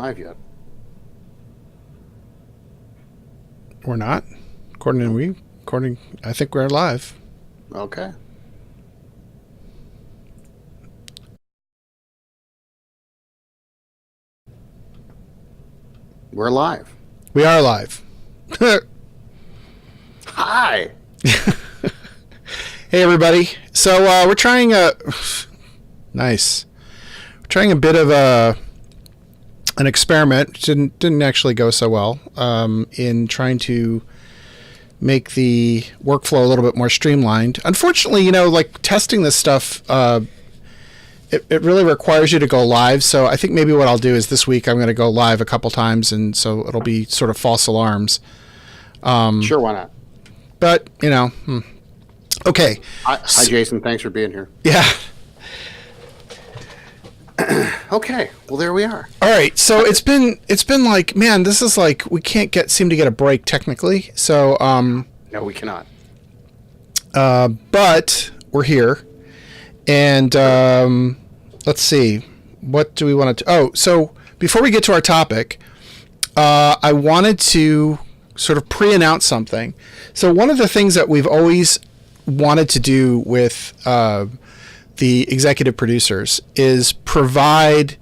live yet. We're not. I think we're live. Okay. We're live. We are live. Hi. Hey, everybody. So we're trying nice. We're trying a bit of an experiment. Didn't actually go so well in trying to make the workflow a little bit more streamlined. Unfortunately, like testing this stuff, it really requires you to go live. So I think maybe what I'll do is this week I'm going to go live a couple times, and so it'll be sort of false alarms. Sure, why not? But okay. Hi, Jason. Thanks for being here. Yeah. Okay. Well, there we are. All right. So it's been like, man, this is like we can't seem to get a break technically. So No, we cannot. but we're here, and let's see, what do we want to? Oh, so before we get to our topic, I wanted to sort of pre-announce something. So one of the things that we've always wanted to do with the executive producers is provide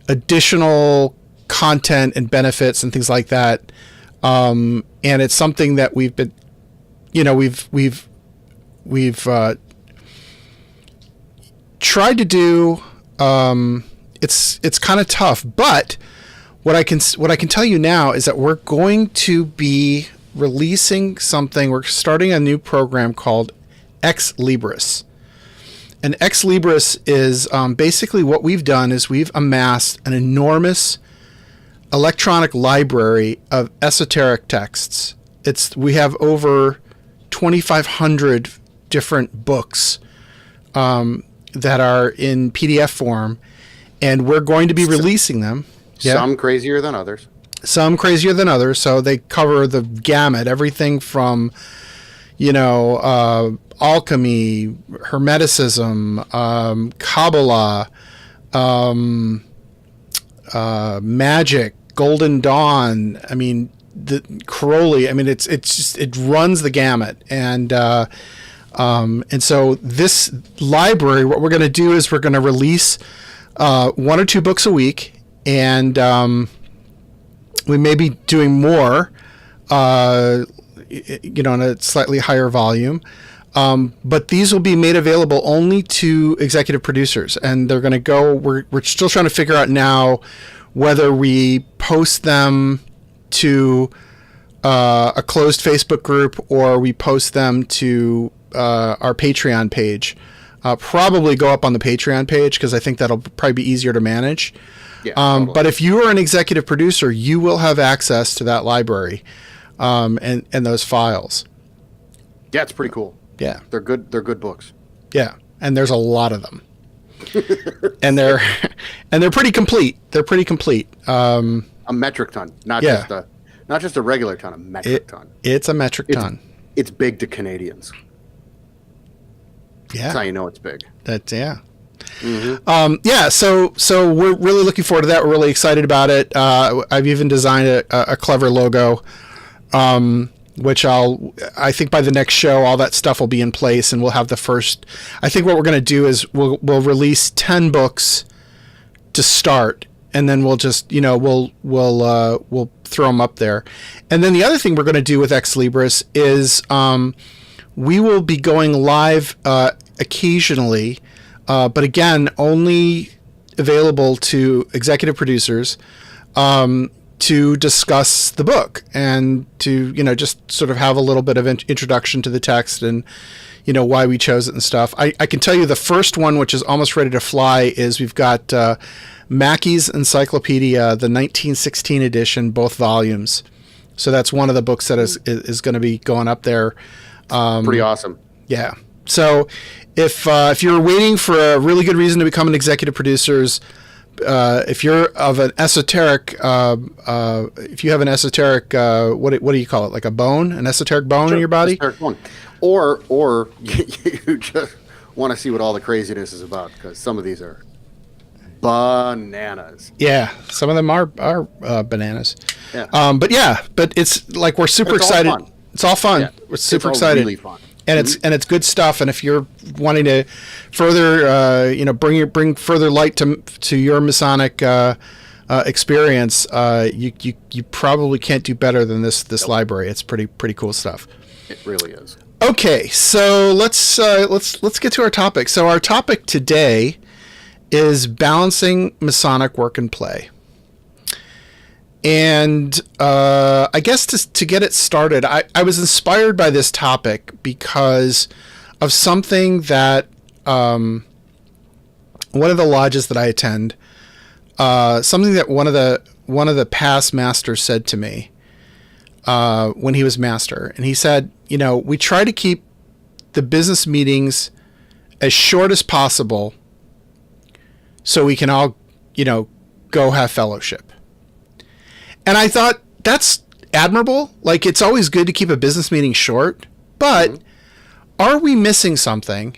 additional content and benefits and things like that. And it's something that we've been, we've tried to do. It's kind of tough, but what I can tell you now is that we're going to be releasing something. We're starting a new program called Ex Libris. And Ex Libris is basically what we've done is we've amassed an enormous electronic library of esoteric texts. We have over 2,500 different books that are in PDF form, and we're going to be releasing them. Some crazier than others. Some crazier than others. So they cover the gamut, everything from, alchemy, Hermeticism, Kabbalah, magic, Golden Dawn. I mean, the Crowley. I mean, it runs the gamut, and so this library, what we're going to do is we're going to release 1 or 2 books a week, and we may be doing more, in a slightly higher volume. But these will be made available only to executive producers, and they're going to go. We're still trying to figure out now whether we post them to a closed Facebook group or we post them to our Patreon page. Probably go up on the Patreon page because I think that'll probably be easier to manage. Yeah, totally. But if you are an executive producer, you will have access to that library and those files. Yeah, it's pretty cool. Yeah, They're good. They're good books. yeah, and there's a lot of them, and they're pretty complete. They're pretty complete. A metric ton, not just a regular ton. A metric ton. It's a metric ton. It's big to Canadians. Yeah, That's how you know it's big. That's yeah. Mm-hmm. So we're really looking forward to that. We're really excited about it. I've even designed a clever logo, which I think by the next show, all that stuff will be in place, and we'll have the first. I think what we're going to do is we'll release 10 books to start, and then we'll just we'll throw them up there. And then the other thing we're going to do with Ex Libris is we will be going live occasionally. But again, only available to executive producers to discuss the book and to, just sort of have a little bit of introduction to the text and, why we chose it and stuff. I can tell you the first one, which is almost ready to fly, is we've got Mackey's Encyclopedia, the 1916 edition, both volumes. So that's one of the books that is going to be going up there. Pretty awesome. Yeah. So if you're waiting for a really good reason to become an executive producers, if you're of an esoteric, if you have an esoteric, what do you call it? Like a bone, an esoteric bone in your body? Esoteric bone. Or you just want to see what all the craziness is about, because some of these are bananas. Yeah, some of them are bananas. Yeah. But it's like we're super excited. It's all fun. Yeah. We're super it's excited. Really fun. And it's good stuff. And if you're wanting to further, bring further light to your Masonic experience, you probably can't do better than this library. It's pretty cool stuff. It really is. Okay, so let's get to our topic. So our topic today is balancing Masonic work and play. And I guess to get it started, I was inspired by this topic because of something that one of the lodges that I attend, something that one of the past masters said to me when he was master. And he said, we try to keep the business meetings as short as possible so we can all, go have fellowship. And I thought, that's admirable. Like, it's always good to keep a business meeting short, but are we missing something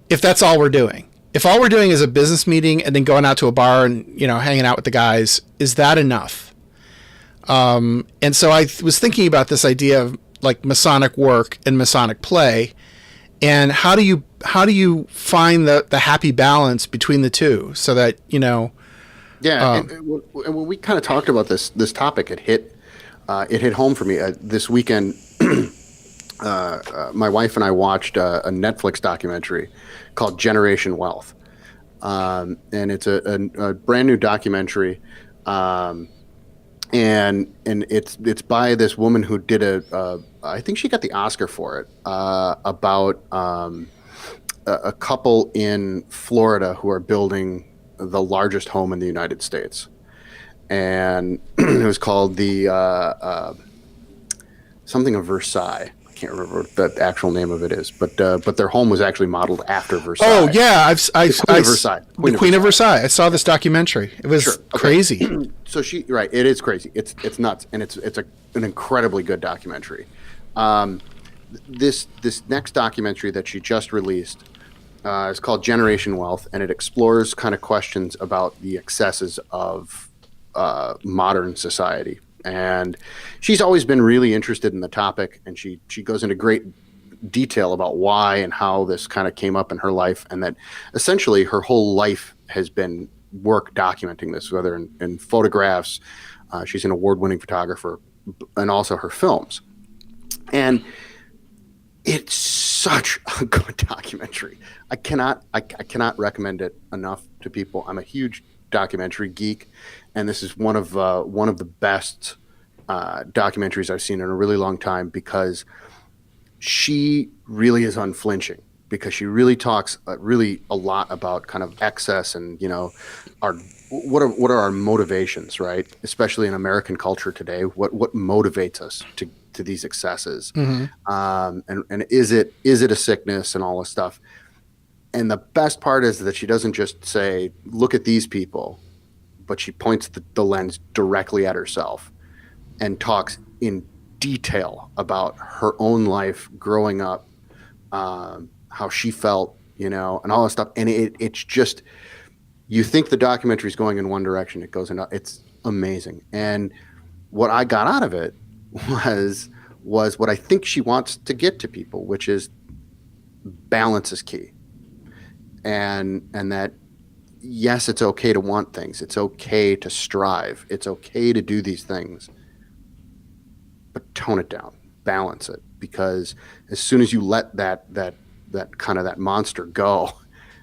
if that's all we're doing? If all we're doing is a business meeting and then going out to a bar and, hanging out with the guys, is that enough? And so I was thinking about this idea of like Masonic work and Masonic play, and how do you find the happy balance between the two so that, Yeah, and when we kind of talked about this topic, it hit home for me. This weekend, my wife and I watched a Netflix documentary called Generation Wealth, and it's a brand new documentary, and it's by this woman who did I think she got the Oscar for it, about a couple in Florida who are building the largest home in the United States, and it was called the something of Versailles. I can't remember what the actual name of it is, but their home was actually modeled after Versailles. Oh yeah, Queen of Versailles. Queen of Versailh. I saw this documentary. It was crazy. So it is crazy. It's nuts, and it's an incredibly good documentary. This next documentary that she just released. It's called Generation Wealth, and it explores kind of questions about the excesses of modern society. And she's always been really interested in the topic, and she goes into great detail about why and how this kind of came up in her life, and that essentially her whole life has been work documenting this, whether in photographs. She's an award-winning photographer, and also her films. And it's such a good documentary. I cannot recommend it enough to people. I'm a huge documentary geek, and this is one of the best documentaries I've seen in a really long time, because she really is unflinching, because she really talks really a lot about kind of excess and what are our motivations, right? Especially in American culture today, what motivates us to these excesses, and is it a sickness and all this stuff. And the best part is that she doesn't just say, look at these people, but she points the lens directly at herself and talks in detail about her own life growing up, how she felt, and all this stuff. And it's just, you think the documentary is going in one direction, it goes in, it's amazing. And what I got out of it was what I think she wants to get to people, which is balance is key. And that, yes, it's okay to want things. It's okay to strive. It's okay to do these things. But tone it down, balance it, because as soon as you let that kind of that monster go,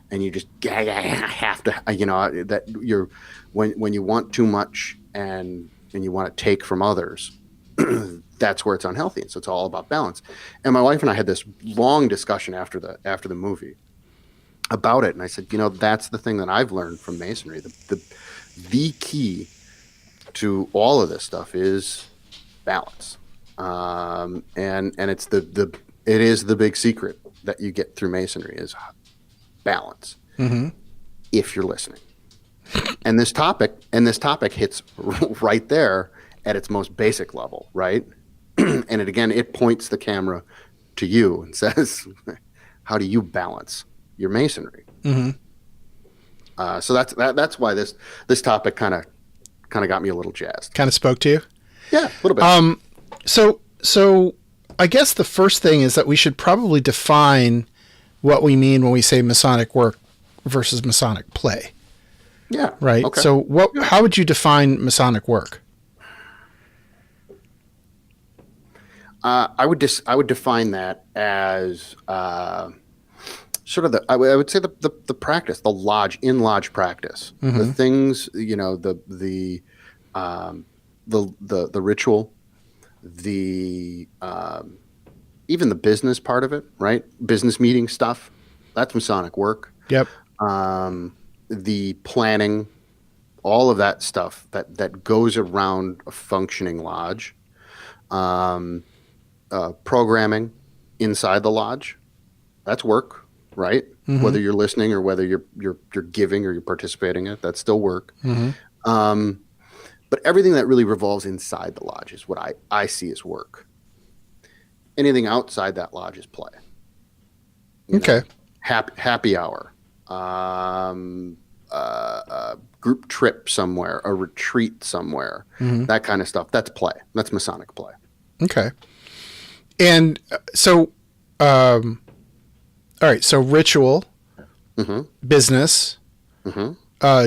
and you just have to, that you're when you want too much and you want to take from others, that's where it's unhealthy. And so it's all about balance. And my wife and I had this long discussion after the movie about it, and I said, that's the thing that I've learned from Masonry. The key to all of this stuff is balance, and it's it is the big secret that you get through Masonry is balance. If you're listening, and this topic hits right there at its most basic level, right? And it points the camera to you and says, how do you balance your Masonry? So that's why this topic kind of got me a little jazzed. Kind of spoke to you? Yeah, a little bit. So I guess the first thing is that we should probably define what we mean when we say Masonic work versus Masonic play. Yeah. Right. Okay. So how would you define Masonic work? I would define that as sort of I would say the practice, the lodge practice, the things, the ritual, the even the business part of it, right? Business meeting stuff, that's Masonic work. Yep. The planning, all of that stuff that goes around a functioning lodge. Programming inside the lodge, that's work, right? Whether you're listening or whether you're giving or you're participating in it, that's still work. But everything that really revolves inside the lodge is what I see as work. Anything outside that lodge is play. Okay. Happy hour, group trip somewhere, a retreat somewhere, that kind of stuff. That's play. That's Masonic play. Okay. And so, all right. So ritual, business,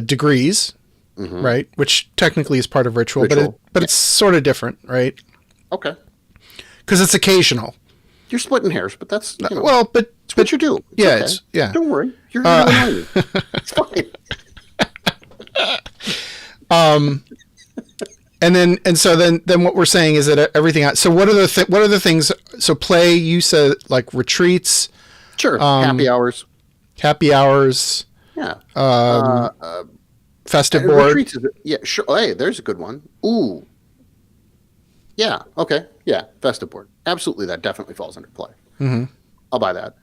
degrees, right? Which technically is part of ritual. But it's sort of different, right? Okay. Because it's occasional. You're splitting hairs, but that's well, but it's what you do. It's okay. yeah. Don't worry, you're annoying me. It's fine. And so then what we're saying is that everything. So what are the things? So play. You said like retreats. Sure. Happy hours. Yeah. Festive board. Retreats yeah. Sure. Hey, there's a good one. Ooh. Yeah. Okay. Yeah. Festive board. Absolutely. That definitely falls under play. I'll buy that.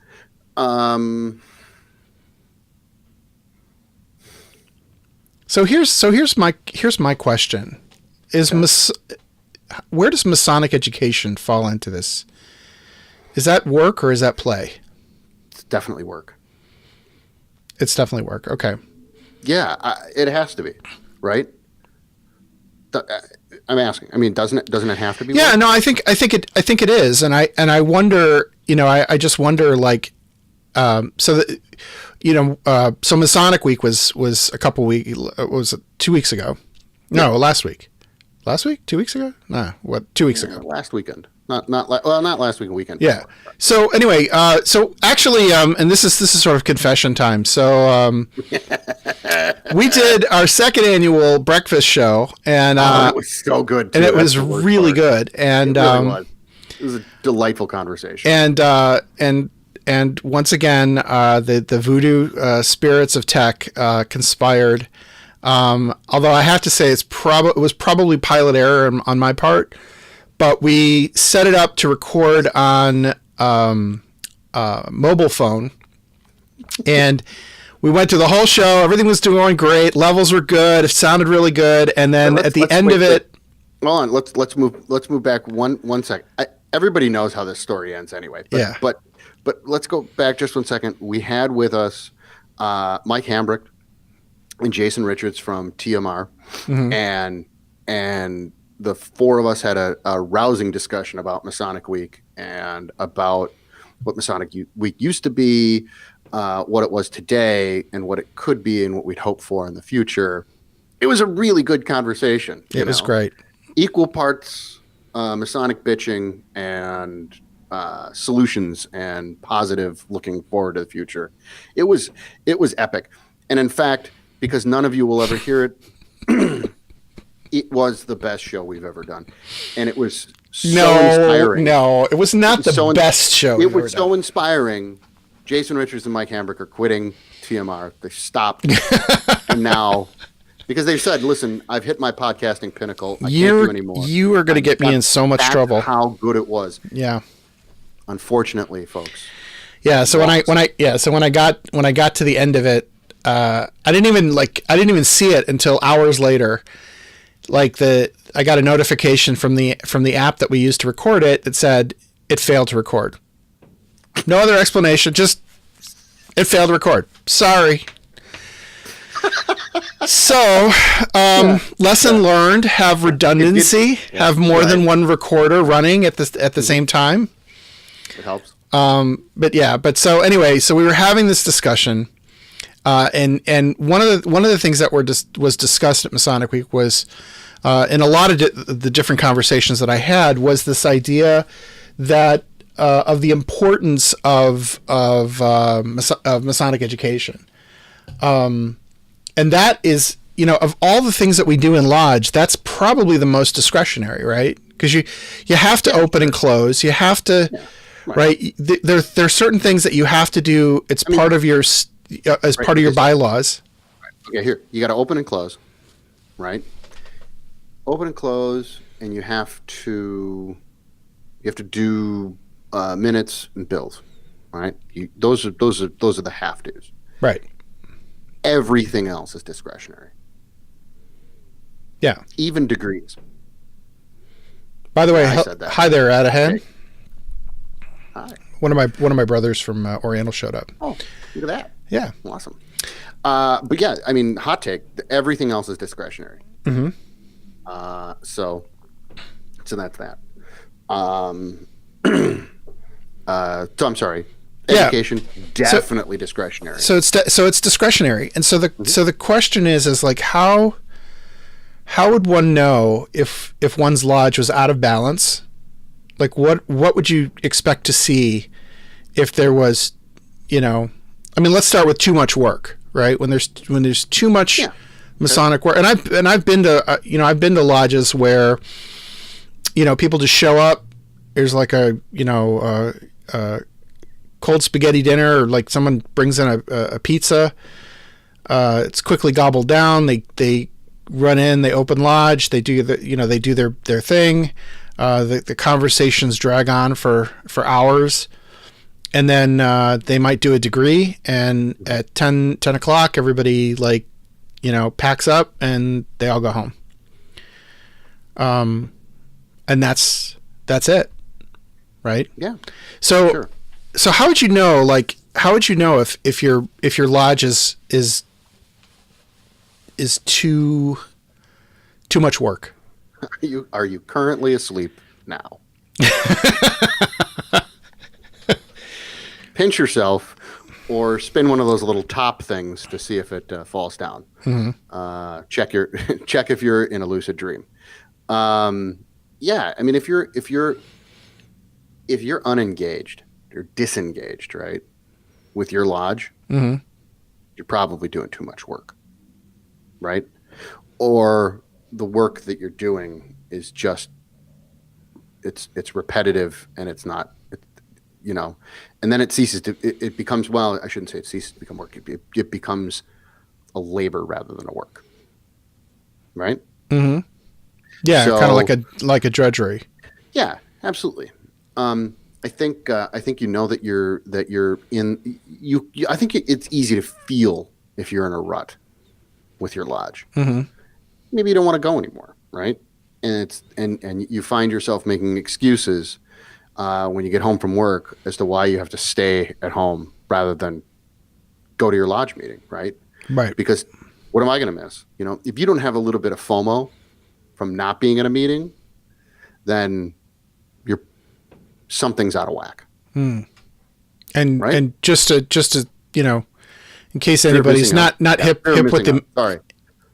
So here's my question. Where does Masonic education fall into this? Is that work or is that play? It's definitely work. It's definitely work. Okay. Yeah, it has to be, right? I'm asking. I mean, doesn't it have to be? Yeah, work? no, I think it is, and I wonder. I just wonder like, so Masonic Week was a couple weeks. Was it 2 weeks ago? No, last week. Last week? 2 weeks ago? No, what? 2 weeks ago. Last weekend. Not last weekend. Yeah. Before. So anyway, so actually, and this is sort of confession time. So we did our second annual breakfast show, and it was so good. Too. And it was really good, and it really was. It was a delightful conversation. And once again, the voodoo spirits of tech conspired. Although I have to say it was probably pilot error on my part, but we set it up to record on mobile phone, and we went through the whole show. Everything was going great. Levels were good. It sounded really good. And then at the end of it, hold on. Let's move back one second. Everybody knows how this story ends anyway. But, But let's go back just 1 second. We had with us Mike Hambrick and Jason Richards from TMR, and the four of us had a rousing discussion about Masonic Week and about what Masonic Week used to be, what it was today, and what it could be, and what we'd hope for in the future. It was a really good conversation. It was great. Equal Parts Masonic bitching and solutions and positive looking forward to the future. It was epic. And in fact, because none of you will ever hear it, it was the best show we've ever done. And it was inspiring. No, it was not the best show. It was so inspiring. Jason Richards and Mike Hambrick are quitting TMR. They stopped. And now, because they said, listen, I've hit my podcasting pinnacle. I can't do anymore. You are going to get me in so much trouble. That's how good it was. Yeah. Unfortunately, folks. Yeah. So when I got to the end of it, I didn't even see it until hours later. I got a notification from the app that we used to record it that said it failed to record. No other explanation, just it failed to record. Sorry. So, lesson learned: have redundancy, have more than one recorder running at the same time. It helps. But so anyway, so we were having this discussion, and one of the things that was discussed at Masonic Week was, in a lot of the different conversations that I had, was this idea that of the importance of Masonic education. And that is, of all the things that we do in Lodge, that's probably the most discretionary, right? Because you have to open and close. You have to, right? There are certain things that you have to do. It's part of your, part of your bylaws. Okay, here, you got to open and close, right? Open and close, and you have to do minutes and bills, right? Those are the have-tos. Right. Everything else is discretionary. Yeah. Even degrees. By the way, I said that. Hi there, out ahead. Okay. Hi. One of my brothers from Oriental showed up. Oh, look at that. Yeah. Awesome. But yeah, I mean, hot take. Everything else is discretionary. Mm-hmm. So that's that. So I'm sorry. Education, definitely discretionary. So it's discretionary, and so the question is like how would one know if one's lodge was out of balance? Like what would you expect to see if there was, I mean, let's start with too much work, right? When there's too much Masonic work, and I've been to I've been to lodges where people just show up. There's like a cold spaghetti dinner, or like someone brings in a pizza. It's quickly gobbled down. They run in, they open lodge, they do they do their thing. The conversations drag on for hours, and then they might do a degree, and at 10 o'clock everybody packs up and they all go home. And that's it, right? Yeah. So sure. So how would you know? How would you know if your lodge is too much work? Are you currently asleep now? Pinch yourself, or spin one of those little top things to see if it falls down. Mm-hmm. Check if you're in a lucid dream. Yeah, I mean, if you're unengaged, you're disengaged, right, with your lodge, mm-hmm. you're probably doing too much work, right? Or the work that you're doing is just it's repetitive, and it's not, and then it ceases to, it becomes, well, I shouldn't say it ceases to become work. It becomes a labor rather than a work, right? Mm-hmm. Yeah, so, kind of like a drudgery. Yeah, absolutely. I think that you're in. I think it's easy to feel if you're in a rut with your lodge. Mm-hmm. Maybe you don't want to go anymore, right? And you find yourself making excuses when you get home from work as to why you have to stay at home rather than go to your lodge meeting, right? Right. Because what am I going to miss? If you don't have a little bit of FOMO from not being at a meeting, then something's out of whack. And right? And just to in case anybody's not hip with them. Sorry.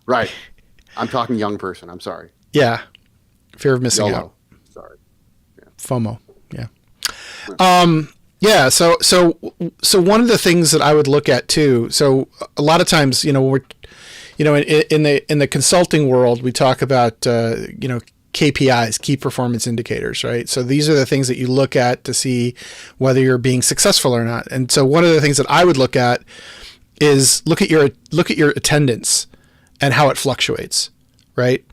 Right. I'm talking young person. I'm sorry. Yeah. Fear of missing out. Sorry. Yeah. FOMO. Yeah. Yeah. So one of the things that I would look at too. So a lot of times, we're, in the consulting world, we talk about, KPIs, key performance indicators, right? So these are the things that you look at to see whether you're being successful or not. And so one of the things that I would look at is look at your attendance and how it fluctuates, right?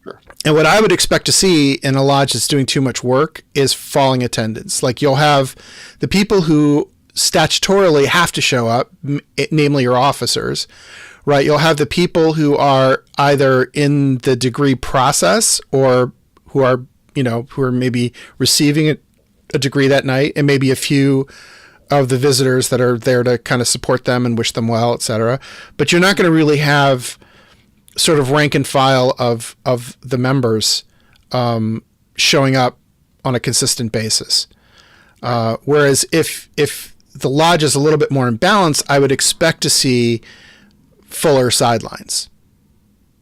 Sure. And what I would expect to see in a lodge that's doing too much work is falling attendance. Like you'll have the people who statutorily have to show up, namely your officers, right? You'll have the people who are either in the degree process or who are maybe receiving a degree that night, and maybe a few of the visitors that are there to kind of support them and wish them well, etc. But you're not going to really have sort of rank and file of the members showing up on a consistent basis. Whereas if the lodge is a little bit more in balance, I would expect to see fuller sidelines.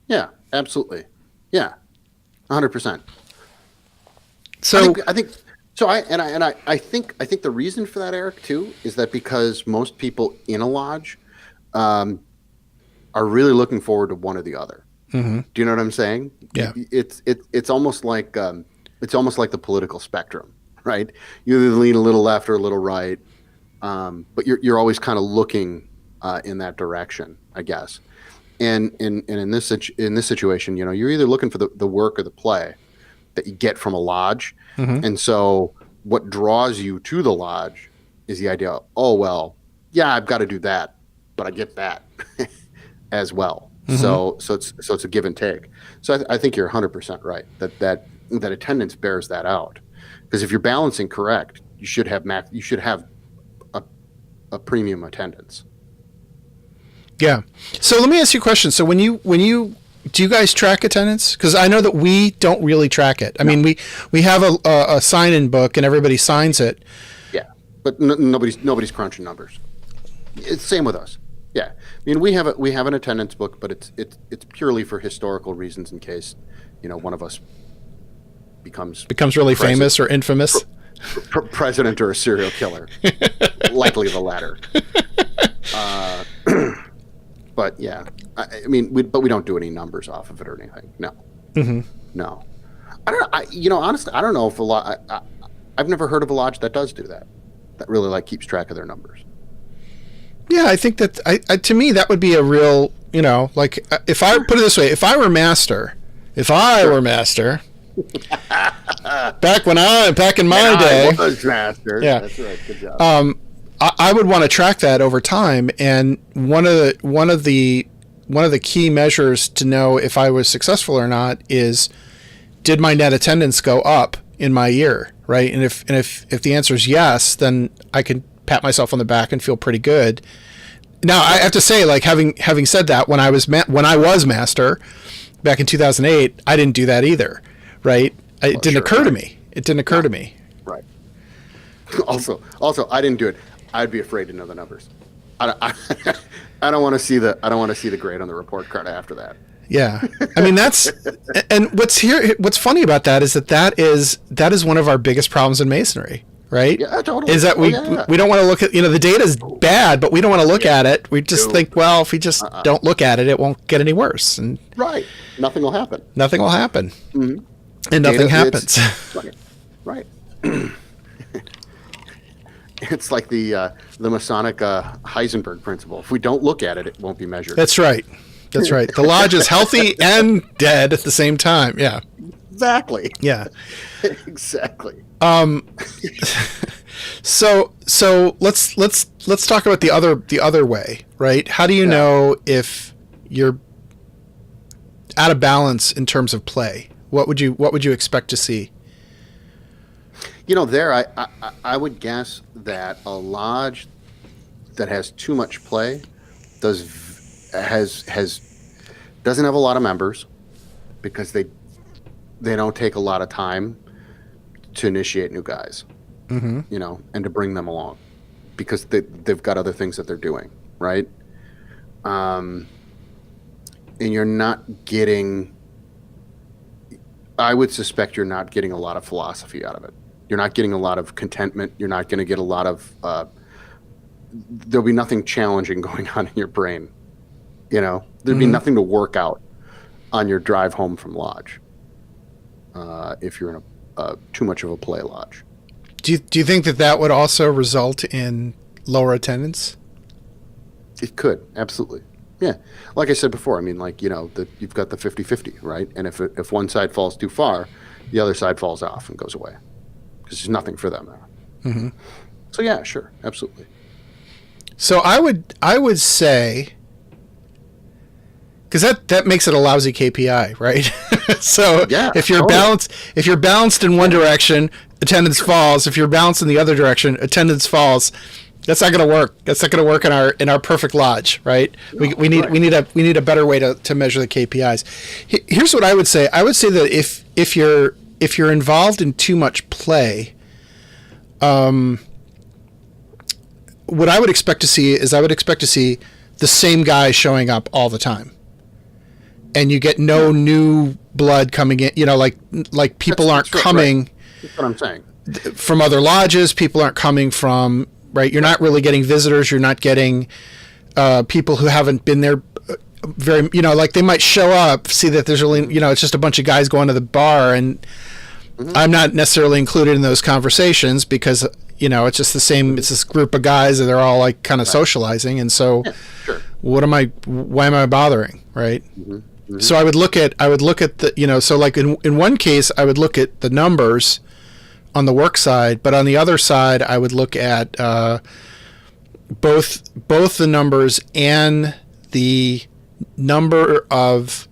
Yeah, absolutely. Yeah, 100%. So I think so. I think the reason for that, Eric, too, is that because most people in a lodge are really looking forward to one or the other. Mm-hmm. Do you know what I'm saying? Yeah. It's almost like the political spectrum, right? You either lean a little left or a little right, but you're always kind of looking in that direction, I guess. And in this situation, you're either looking for the work or the play that you get from a lodge. Mm-hmm. And so what draws you to the lodge is the idea, oh, well, yeah, I've got to do that, but I get that as well. Mm-hmm. So it's a give and take. So I think you're 100% right that attendance bears that out. Because if you're balancing correct, you should have a premium attendance. Yeah. So let me ask you a question. So when you do you guys track attendance? Because I know that we don't really track it. I mean, we have a sign-in book and everybody signs it. Yeah, but nobody's crunching numbers. It's same with us. Yeah, I mean we have an attendance book, but it's purely for historical reasons in case one of us becomes really famous or infamous. President or a serial killer. Likely the latter. But yeah, I mean, we don't do any numbers off of it or anything. No, Mm-hmm. no. Honestly, I don't know if I've never heard of a lodge that does do that. That really keeps track of their numbers. Yeah, I think that to me that would be a real, if I put it this way, if I were master, back in my day, I was master. Yeah. That's right. Good job. I would want to track that over time, and one of the key measures to know if I was successful or not is, did my net attendance go up in my year, right? And if the answer is yes, then I can pat myself on the back and feel pretty good. Now I have to say, having said that, when I was master back in 2008, I didn't do that either, right? It didn't occur to me. It didn't occur to me. Right. Also, I didn't do it. I'd be afraid to know the numbers. I don't want to see the grade on the report card after that. Yeah, I mean and what's funny about that is that is one of our biggest problems in Masonry, right? Yeah, totally. Is that we don't want to look at, the data's bad, but we don't want to look at it. We just think, well, if we just don't look at it, it won't get any worse. And right, nothing will happen. Nothing will happen, mm-hmm. And nothing happens. Right. It's like the Masonic Heisenberg principle. If we don't look at it, it won't be measured. That's right. The lodge is healthy and dead at the same time. Yeah. Exactly. Yeah. Exactly. So let's talk about the other way, right? How do you know if you're out of balance in terms of play? What would you expect to see? I would guess that a lodge that has too much play doesn't have a lot of members because they don't take a lot of time to initiate new guys, mm-hmm. And to bring them along because they've got other things that they're doing, right? And you're not getting. I would suspect you're not getting a lot of philosophy out of it. You're not getting a lot of contentment. You're not going to get a lot of. There'll be nothing challenging going on in your brain. There'd mm-hmm. be nothing to work out on your drive home from lodge. If you're in a too much of a play lodge. Do you think that would also result in lower attendance? It could, absolutely. Yeah. Like I said before, I mean, you've got the 50-50, right? And if one side falls too far, the other side falls off and goes away because there's nothing for them there. Mm-hmm. So yeah, sure, absolutely. So I would say, because that makes it a lousy KPI, right? So yeah, if you're balanced in one direction, attendance falls. If you're balanced in the other direction, attendance falls. That's not going to work. That's not going to work in our perfect lodge, right? No, we need a better way to measure the KPIs. Here's what I would say. I would say that if you're involved in too much play, what I would expect to see is the same guy showing up all the time, and you get no new blood coming in. Like people aren't coming. Right. That's what I'm saying. From other lodges, people aren't coming from. Right, you're not really getting visitors. You're not getting people who haven't been there very. Like they might show up, see that there's really, it's just a bunch of guys going to the bar, and I'm not necessarily included in those conversations because it's just the same. It's this group of guys and they're all like kind of socializing, and so Sure. why am I bothering, right? So I would look at the so like in one case I would look at the numbers on the work side, but on the other side, I would look at both the numbers and the number of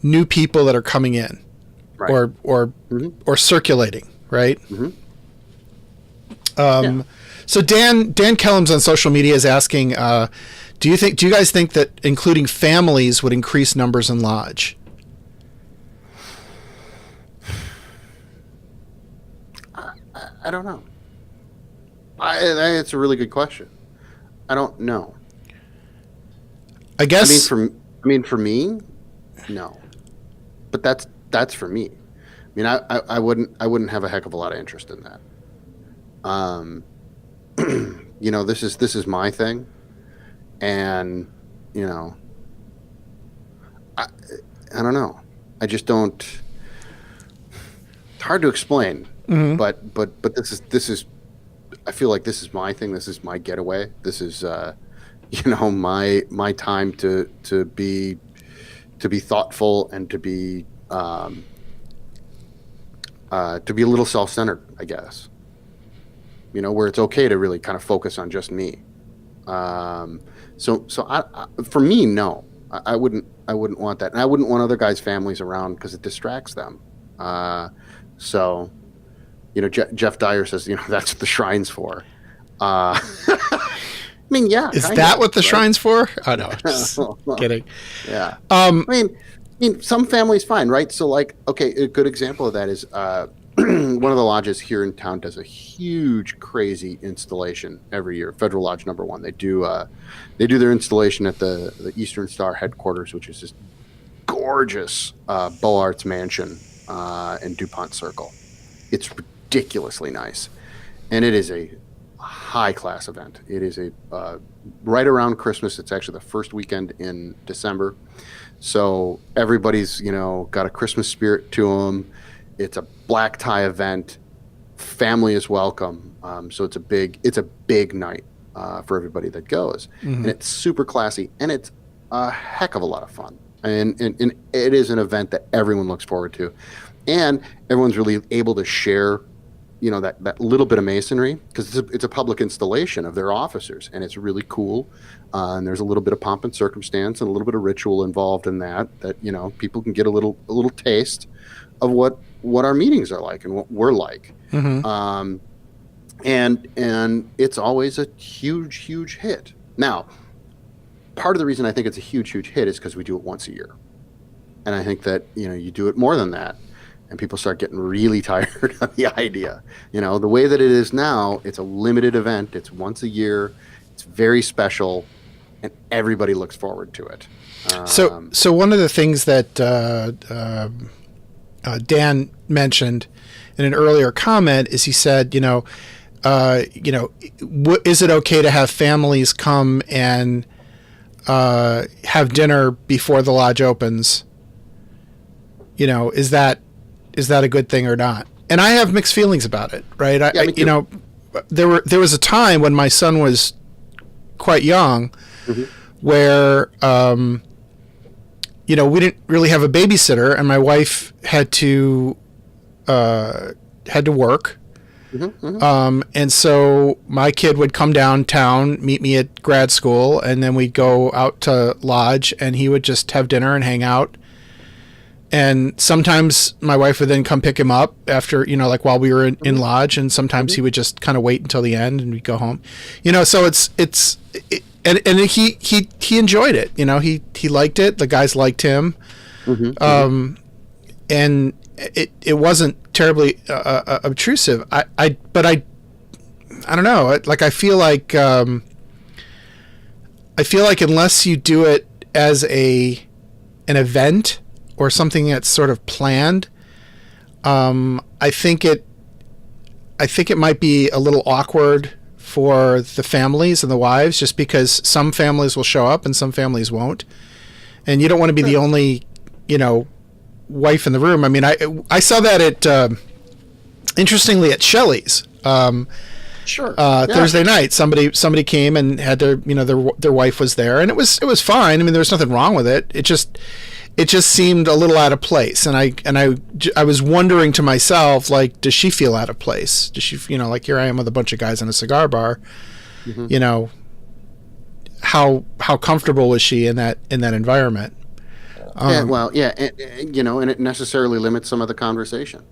new people that are coming in, Right. or circulating, right? So Dan Kellums on social media is asking, do you guys think that including families would increase numbers in lodge? I don't know. It's a really good question. I don't know. I guess. For me, no. But that's for me. I wouldn't have a heck of a lot of interest in that. This is my thing, and I don't know. I just don't. It's hard to explain. But this is I feel like this is my thing. This is my getaway. This is my time to be thoughtful and to be a little self-centered, I guess. Where it's okay to really kind of focus on just me. So for me, no, I wouldn't want that, and I wouldn't want other guys' families around because it distracts them. Jeff Dyer says, that's what the shrine's for. Yeah. Is that what the shrine's for? Oh, no, just kidding. Yeah. Some families fine, right? So, like, okay, a good example of that is one of the lodges here in town does a huge, crazy installation every year. Federal Lodge number 1. They do their installation at the Eastern Star headquarters, which is this gorgeous Beaux Arts mansion in DuPont Circle. It's ridiculously nice, and it is a high-class event. It is right around Christmas. It's actually the first weekend in December, so everybody's got a Christmas spirit to them. It's a black tie event. Family is welcome, so it's a big night for everybody that goes, and it's super classy, and it's a heck of a lot of fun, and it is an event that everyone looks forward to. And everyone's really able to share, that little bit of masonry, because it's a public installation of their officers, and it's really cool. And there's a little bit of pomp and circumstance and a little bit of ritual involved in that people can get a little taste of what our meetings are like and what we're like. And it's always a huge hit. Now, part of the reason I think it's a huge hit is because we do it once a year, and I think that you do it more than that, and people start getting really tired of the idea. The way that it is now, it's a limited event. It's once a year. It's very special, and everybody looks forward to it. So one of the things that Dan mentioned in an earlier comment is he said, is it okay to have families come and have dinner before the lodge opens? Is that a good thing or not? And I have mixed feelings about it, right? There was a time when my son was quite young where, we didn't really have a babysitter, and my wife had to work. And so my kid would come downtown, meet me at grad school, and then we'd go out to lodge, and he would just have dinner and hang out. And sometimes my wife would then come pick him up after, like while we were in lodge, and sometimes he would just kind of wait until the end and we'd go home, so and he enjoyed it. He liked it. The guys liked him. And it wasn't terribly obtrusive. But I don't know. Like, I feel like unless you do it as an event or something that's sort of planned, I think it might be a little awkward for the families and the wives, just because some families will show up and some families won't, and you don't want to be the only, wife in the room. I mean, I saw that interestingly at Shelley's. Sure. Thursday night, somebody came and had their wife was there, and it was fine. I mean, there was nothing wrong with it. It just seemed a little out of place, and I was wondering to myself, like, does she feel out of place? Does she, like, here I am with a bunch of guys in a cigar bar, how comfortable was she in that environment? And it necessarily limits some of the conversation.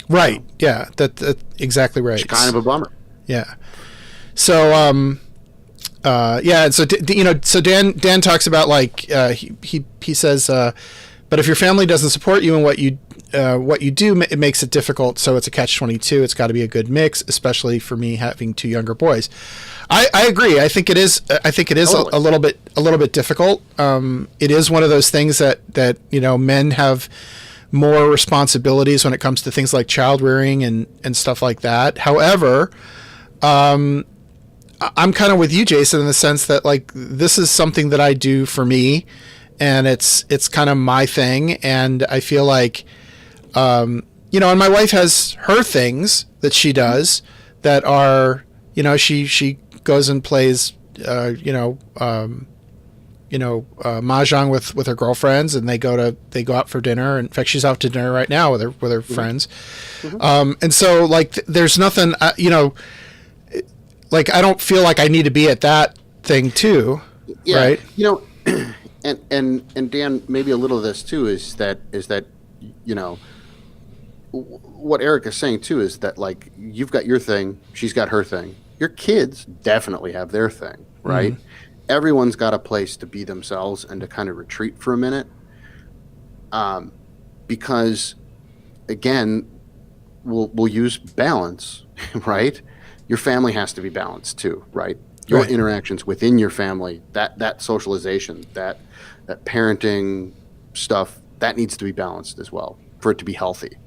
Right. Yeah. That exactly right. It's kind of a bummer. Yeah. So, and so so Dan talks about, like, he says, but if your family doesn't support you in what you do, it makes it difficult. So it's a catch-22. It's got to be a good mix, especially for me having two younger boys. I agree. I think it is. Totally. a little bit difficult. It is one of those things that men have more responsibilities when it comes to things like child rearing and stuff like that. However, I'm kind of with you, Jason, in the sense that, like, this is something that I do for me, and it's kind of my thing. And I feel like, and my wife has her things that she does that are, she goes and plays, mahjong with her girlfriends, and they go out for dinner. In fact, she's out to dinner right now with her friends. And so, like, there's nothing, like, I don't feel like I need to be at that thing too. Yeah. Right. And Dan, maybe a little of this too is that, what Eric is saying too is that, like, you've got your thing, she's got her thing. Your kids definitely have their thing, right? Mm-hmm. Everyone's got a place to be themselves and to kind of retreat for a minute. Because, again, we'll use balance, right? Your family has to be balanced too, right? Your right. interactions within your family, that socialization, that parenting stuff, that needs to be balanced as well for it to be healthy.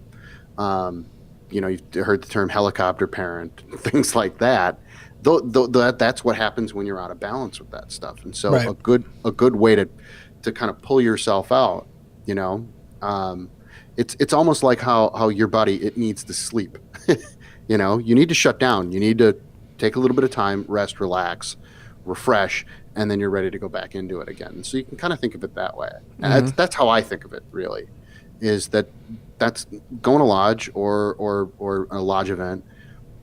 You've heard the term helicopter parent, things like that. That's what happens when you're out of balance with that stuff. And so right. a good way to kind of pull yourself out, it's almost like how your body, it needs to sleep. You need to shut down. You need to take a little bit of time, rest, relax, refresh, and then you're ready to go back into it again. So you can kind of think of it that way. And that's how I think of it, really, is that's going to lodge or a lodge event.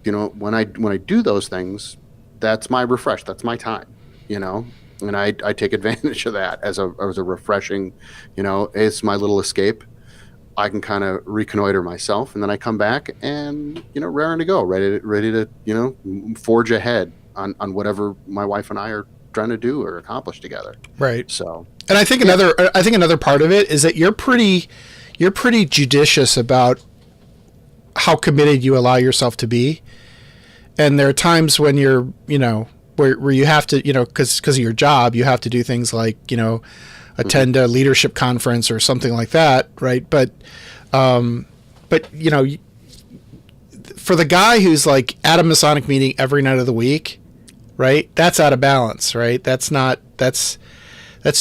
When I do those things, that's my refresh. That's my time, and I take advantage of that as a refreshing, it's my little escape. I can kind of reconnoiter myself, and then I come back and, raring to go, ready to, forge ahead on whatever my wife and I are trying to do or accomplish together. Right. So, and I think another part of it is that you're pretty judicious about how committed you allow yourself to be. And there are times when you're, where you have to, because of your job, you have to do things like, attend a leadership conference or something like that. Right. But for the guy who's, like, at a Masonic meeting every night of the week, right, that's out of balance, right? That's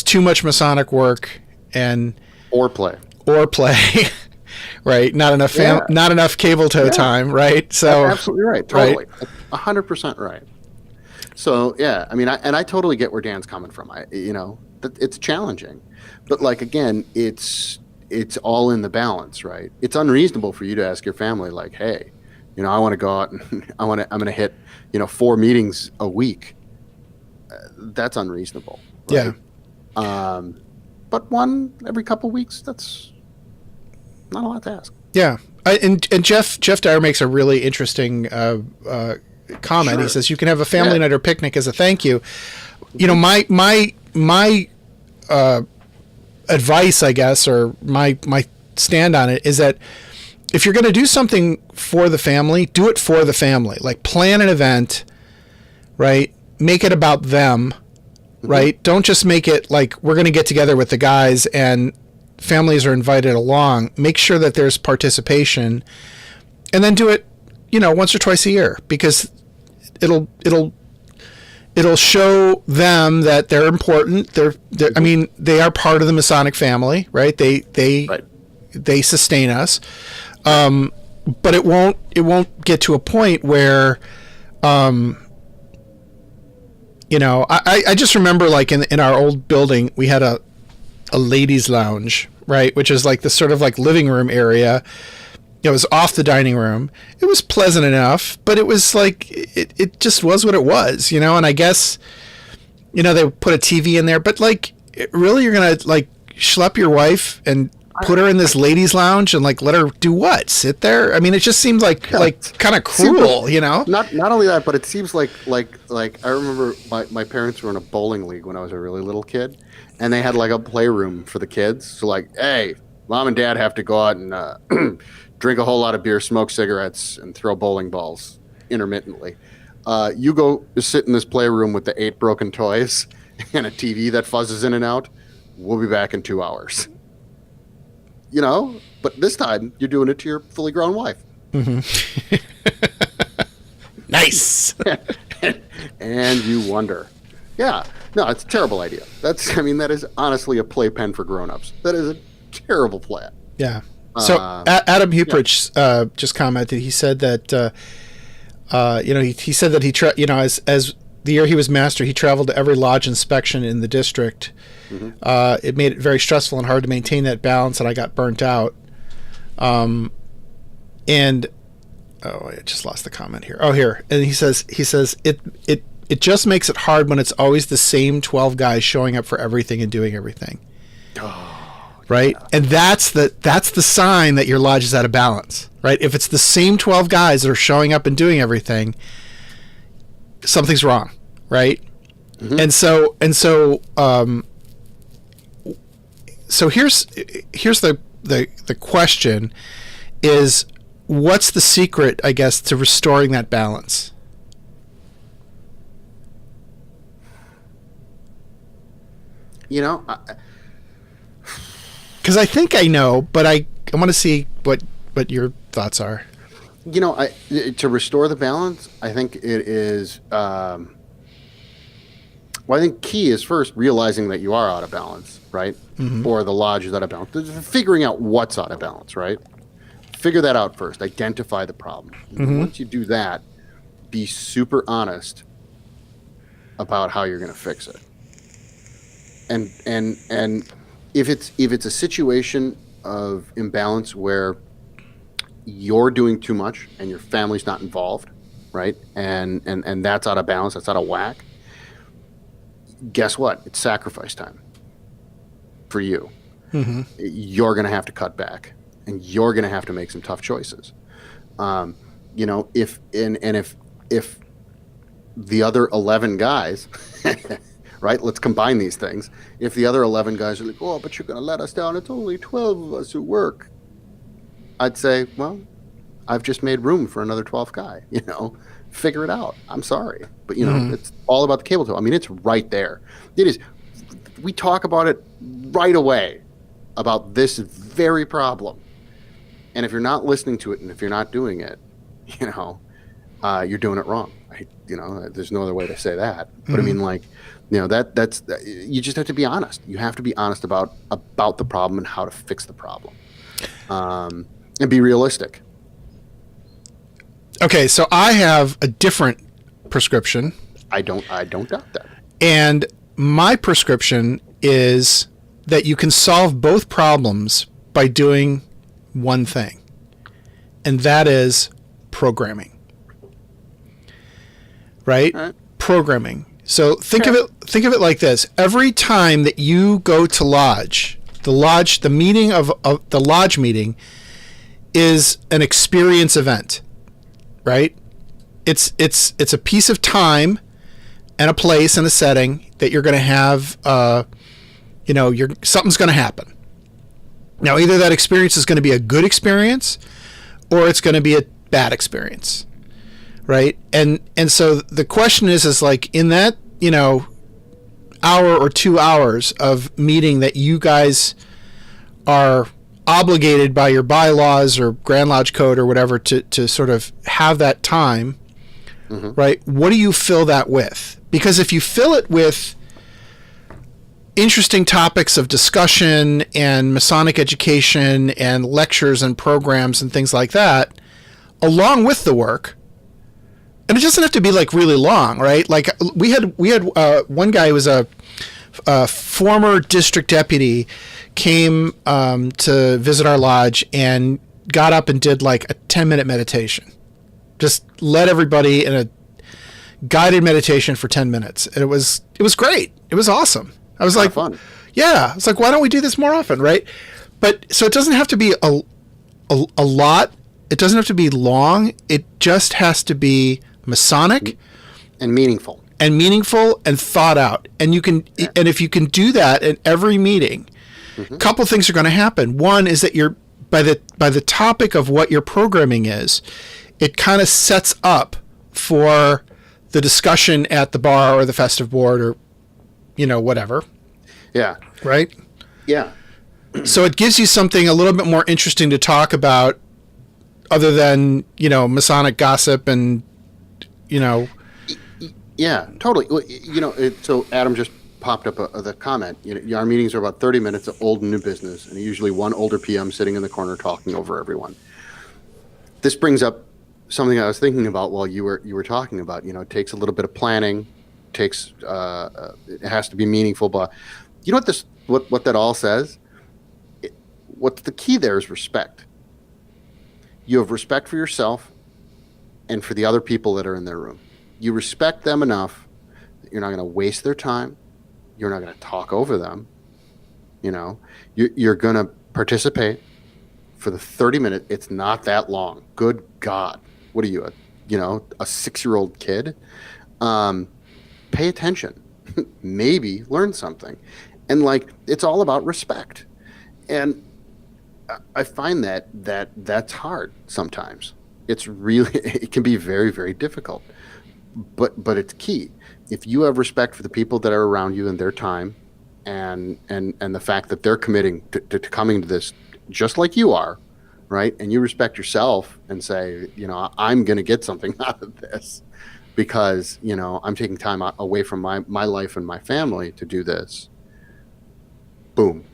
too much Masonic work or play. Right. Not enough cable toe time. Right. So that's absolutely right. Totally. 100% right. So, yeah, I mean, I totally get where Dan's coming from. It's challenging, but, like, again, it's all in the balance, right? It's unreasonable for you to ask your family, like, hey, I want to go out and I'm going to hit, 4 meetings a week. That's unreasonable. Right? Yeah. but one every couple weeks, that's not a lot to ask. Yeah. And Jeff Dyer makes a really interesting comment. Sure. He says you can have a family Yeah. night or picnic as a thank you. You know, my advice, I guess, or my stand on it is that if you're going to do something for the family, do it for the family. Like, plan an event, right? Make it about them, right? Don't just make it like we're going to get together with the guys and families are invited along. Make sure that there's participation, and then do it, you know, once or twice a year, because it'll show them that they're important. They're I mean, they are part of the Masonic family, right? They sustain us. But it won't get to a point where, you know, I just remember, like, in our old building, we had a ladies' lounge, right? Which is like the sort of like living room area. It was off the dining room. It was pleasant enough, but it was like, it just was what it was, you know? And I guess, you know, they put a TV in there, but like, really, you're going to like schlep your wife and put her in this ladies' lounge and like let her do what? Sit there? I mean, it just seemed like kind of cruel, you know? Not only that, but it seems like I remember my parents were in a bowling league when I was a really little kid, and they had like a playroom for the kids. So like, hey, mom and dad have to go out and drink a whole lot of beer, smoke cigarettes, and throw bowling balls intermittently. You go sit in this playroom with the 8 broken toys and a TV that fuzzes in and out. We'll be back in 2 hours. You know, but this time you're doing it to your fully grown wife. Mm-hmm. Nice. And you wonder. Yeah. No, it's a terrible idea. That is honestly a playpen for grown-ups. That is a terrible plan. Yeah. So Adam Huprich just commented. He said that, you know, he said that as the year he was master, he traveled to every lodge inspection in the district. Mm-hmm. It made it very stressful and hard to maintain that balance, and I got burnt out. And I just lost the comment here. Oh, here. And he says it just makes it hard when it's always the same 12 guys showing up for everything and doing everything. Right? Yeah. And that's the sign that your lodge is out of balance, right? If it's the same 12 guys that are showing up and doing everything, something's wrong, right? Mm-hmm. So here's the question is, what's the secret, I guess, to restoring that balance? You know, because I think I know, but I want to see what your thoughts are. You know, to restore the balance, I think it is. Well, I think key is first realizing that you are out of balance, right? Mm-hmm. Or the lodge is out of balance. Figuring out what's out of balance, right? Figure that out first. Identify the problem. Mm-hmm. Once you do that, be super honest about how you're going to fix it. And if it's a situation of imbalance where you're doing too much and your family's not involved, right? And that's out of balance, that's out of whack. Guess what? It's sacrifice time for you. Mm-hmm. You're going to have to cut back, and you're going to have to make some tough choices. You know, if the other 11 guys, right? Let's combine these things. If the other 11 guys are like, oh, but you're going to let us down. It's only 12 of us who work. I'd say, well, I've just made room for another 12th guy, you know, figure it out. I'm sorry. But, you know, It's all about the cable tow. I mean, it's right there. It is. We talk about it right away about this very problem. And if you're not listening to it and if you're not doing it, you know, you're doing it wrong. You know, there's no other way to say that. But I mean, like, you know, that's you just have to be honest. You have to be honest about the problem and how to fix the problem. And be realistic. Okay, so I have a different prescription. I don't doubt that. And my prescription is that you can solve both problems by doing one thing, and that is programming. Right? All right. Programming. So think of it like this. Every time that you go to lodge, the meeting of the lodge meeting is an experience event, right? It's a piece of time and a place and a setting that you're going to have, something's going to happen. Now, either that experience is going to be a good experience or it's going to be a bad experience, right? And so the question is like in that, hour or 2 hours of meeting that you guys are obligated by your bylaws or Grand Lodge code or whatever to sort of have that time, right? What do you fill that with? Because if you fill it with interesting topics of discussion and Masonic education and lectures and programs and things like that, along with the work, and it doesn't have to be like really long, right? Like we had one guy who was a former district deputy came to visit our lodge and got up and did like a 10-minute meditation. Just led everybody in a guided meditation for 10 minutes. And it was great. It was awesome. I was like, fun. Yeah. It's like, why don't we do this more often, right? But so it doesn't have to be a lot. It doesn't have to be long. It just has to be Masonic and meaningful and thought out. And you can, and if you can do that in every meeting, a couple things are going to happen. One is that you're by the topic of what your programming is, it kind of sets up for the discussion at the bar or the festive board or, whatever. Yeah. Right? Yeah. So it gives you something a little bit more interesting to talk about other than, Masonic gossip and, Yeah, totally. Well, so Adam just popped up the comment. Our meetings are about 30 minutes of old and new business, and usually one older PM sitting in the corner talking over everyone. This brings up something I was thinking about while you were talking about. It takes a little bit of planning. It has to be meaningful, but what that all says? What's the key there is respect. You have respect for yourself and for the other people that are in their room. You respect them enough that you're not going to waste their time. You're not going to talk over them. You're going to participate for the 30 minutes. It's not that long. Good God. What are you, a 6-year-old kid? Pay attention. Maybe learn something. And it's all about respect. And I find that's hard sometimes. It can be very, very difficult. But it's key. If you have respect for the people that are around you and their time, and the fact that they're committing to coming to this just like you are, right? And you respect yourself and say, I'm going to get something out of this because I'm taking time away from my life and my family to do this. Boom,